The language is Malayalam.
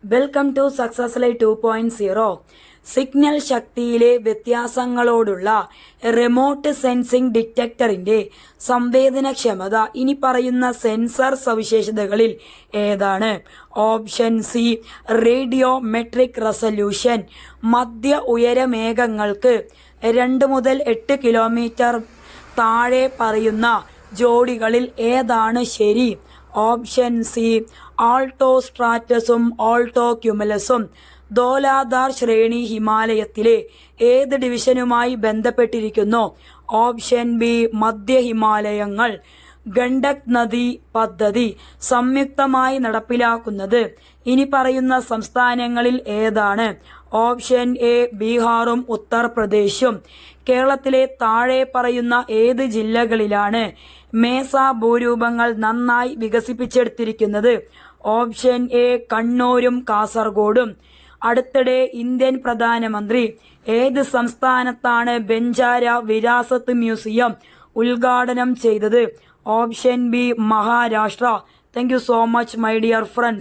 Welcome to success lie 2.0. Signal ശക്തിയിലെ വ്യത്യാസങ്ങളോടുള്ള റിമോട്ട് സെൻസിംഗ് ഡിറ്റക്ടറിന്റെ സംവേദനക്ഷമത ഇനി പറയുന്ന സെൻസർ സവിശേഷതകളിൽ ഏതാണ്? Option C radiometric resolution. മധ്യ ഉയരമേഘങ്ങൾക്ക് 2 മുതൽ 8 കിലോമീറ്റർ താഴെ പറയുന്ന ജോഡികളിൽ ഏതാണ് ശരി? ഓപ്ഷൻ സി ആൾട്ടോ സ്ട്രാറ്റസും ആൾട്ടോ ക്യുമുലസും. ധോലാധാർ ശ്രേണി ഹിമാലയത്തിലെ ഏത് ഡിവിഷനുമായി ബന്ധപ്പെട്ടിരിക്കുന്നു? ഓപ്ഷൻ ബി മധ്യ ഹിമാലയങ്ങൾ. ഗണ്ഡക് നദി പദ്ധതി സംയുക്തമായി നടപ്പിലാക്കുന്നത് ഇനി പറയുന്ന സംസ്ഥാനങ്ങളിൽ ഏതാണ്? ഓപ്ഷൻ എ ബീഹാറും ഉത്തർപ്രദേശും. കേരളത്തിലെ താഴെ പറയുന്ന ഏത് ജില്ലകളിലാണ് മേസ ഭൂരൂപങ്ങൾ നന്നായി വികസിപ്പിച്ചെടുത്തിരിക്കുന്നത്? ഓപ്ഷൻ എ കണ്ണൂരും കാസർഗോഡും. അടുത്തിടെ ഇന്ത്യൻ പ്രധാനമന്ത്രി ഏത് സംസ്ഥാനത്താണ് ബെഞ്ചാര വിരാസത്ത് മ്യൂസിയം ഉദ്ഘാടനം ചെയ്തത്? Option B Maharashtra. Thank you so much my dear friends.